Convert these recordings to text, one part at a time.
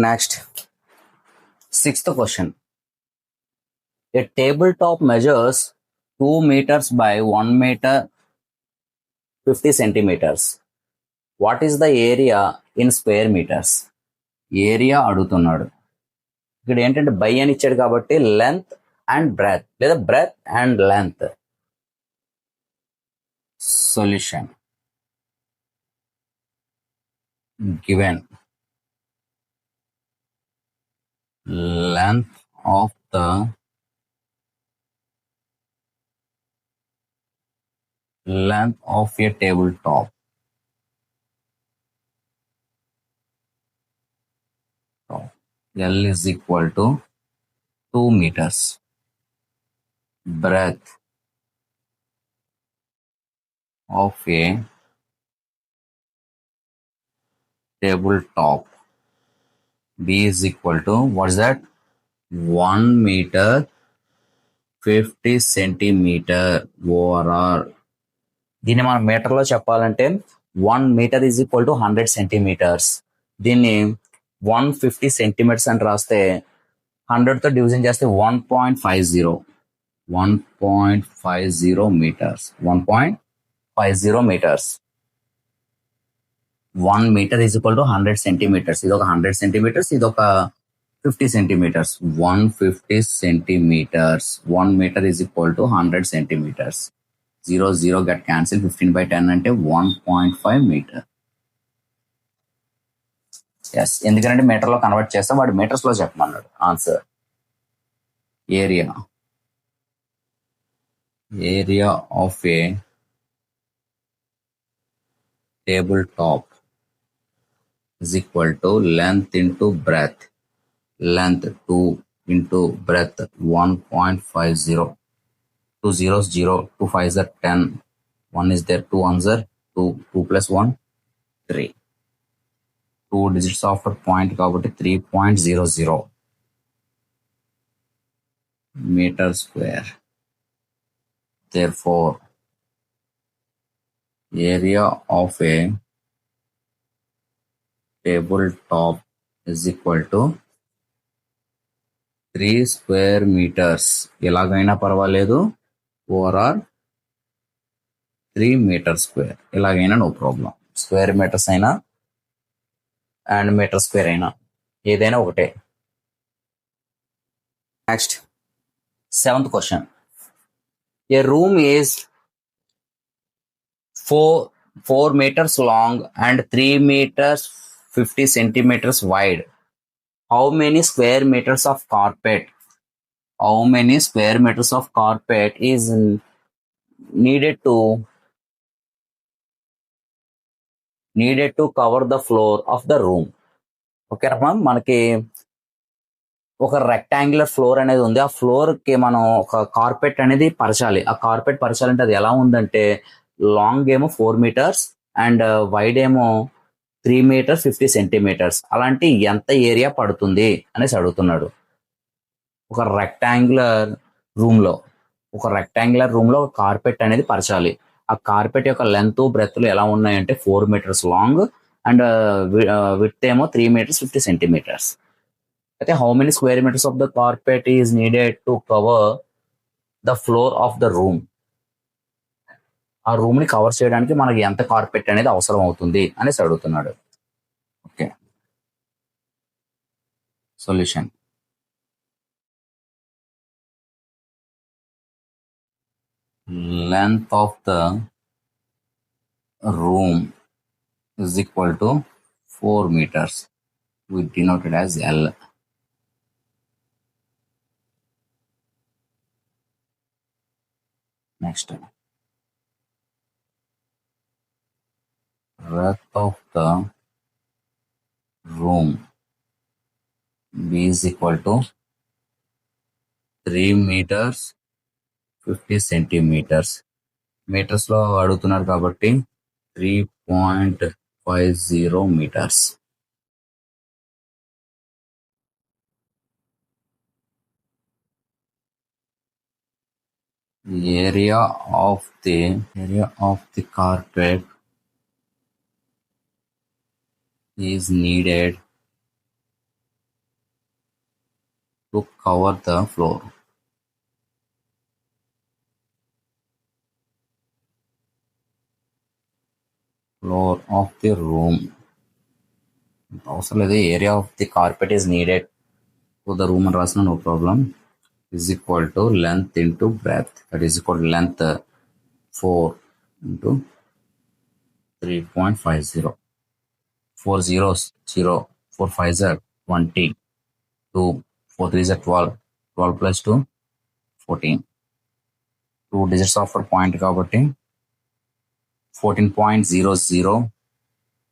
Next, sixth question. A tabletop measures 2 meters by 1 meter 50 centimeters. What is the area in square meters? Area అడుగుతున్నాడు. ఇక్కడ ఏంటంటే by అని ఇచ్చాడు కాబట్టి length and breadth లేదా breadth and length. Solution given length of the length of a tabletop L is equal to 2 meters. Breadth of a tabletop B is equal to, what is that? 1 meter 50 centimeter overall. దీన్ని మనం మీటర్లో చెప్పాలంటే 1 metre is equal to 100 centimetres. దీన్ని 150 centimetres అని రాస్తే 100తో division చేస్తే 1.50 metres. 1.50 metres. 1 metre is equal to 100 centimetres. ఇది ఒక 100 సెంటీమీటర్స్, ఇది ఒక 50 centimetres. 150 centimetres. 1 metre is equal to 100 centimetres. 0 got cancel. 15/10 అంటే 1.5 మీటర్. ఎస్, ఎందుకంటే మీటర్లో కన్వర్ట్ చేస్తాం, వాడు మీటర్స్ లో చెప్పమన్నాడు. Answer area of A table top is equal to length into breadth. Length 2 into breadth 1.50. 2 zeros 0, 2 5s are 10, 1 is there, 2 ones are 2, 2 plus 1 3. 2 digits after point కాబట్టి 3.00 meter square. Therefore, area of a tabletop is equal to 3 square meters. ఎలాగైనా పర్వాలేదు, overall 3 metre square. ఎలాగైనా no problem. Square metres అయినా and metre square అయినా ఏదైనా ఒకటే. Next, 7th question. A room is 4 meters long and 3 meters 50 centimeters wide. How many square meters of carpet is needed to cover the floor of the room? Okay రమ్మా, మనకి ఒక rectangular floor అనేది ఉంది. ఆ floor కి మనం ఒక carpet అనేది పరచాలి. ఆ కార్పెట్ పరచాలంటే అది ఎలా ఉందంటే, లాంగ్ ఏమో 4 మీటర్స్ అండ్ వైడ్ ఏమో 3 మీటర్స్ 50 సెంటీమీటర్స్. అలాంటి ఎంత ఏరియా పడుతుంది అనేసి అడుగుతున్నాడు. ఒక రెక్టాంగులర్ రూమ్ లో కార్పెట్ అనేది పరచాలి. ఆ కార్పెట్ యొక్క లెంత్ బ్రెత్లు ఎలా ఉన్నాయంటే 4 మీటర్స్ లాంగ్ అండ్ విడ్త్ ఏమో 3 మీటర్స్ 50 సెంటీమీటర్స్. అయితే how many square metres of the carpet is needed to cover the floor of the room? ఆ రూమ్ ని కవర్ చేయడానికి మనకి ఎంత కార్పెట్ అనేది అవసరం అవుతుంది అనేసి అడుగుతున్నాడు. Okay, solution length of the room is equal to 4 meters. We denote it as L. Next, breadth of the room B is equal to 3 meters 50 centimeters. Metres లో అడుగుతున్నారు కాబట్టి 3.50 meters. Area of the carpet is needed to cover the floor. Floor of the room. అవసరం లేదు, area of the carpet is needed to the room అని రాసిన no problem. Is equal to length into breadth, that is equal to length 4 into 3.50. 4 zeros 0, 4 5s are 20, 2 4 3s are 12, 12 plus 2 14. 2 digits of point కాబట్టి 14.00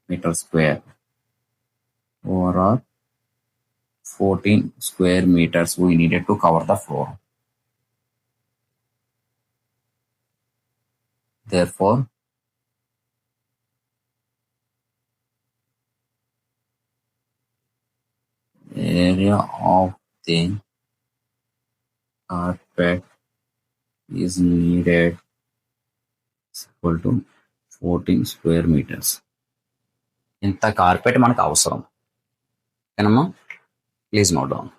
meter square. Overall 14 square meters we needed to cover the floor. Therefore, area of the carpet is needed equal to 14 square meters. ఇంత carpet మనకు అవసరం. ఓకేనమ్మా, please note down.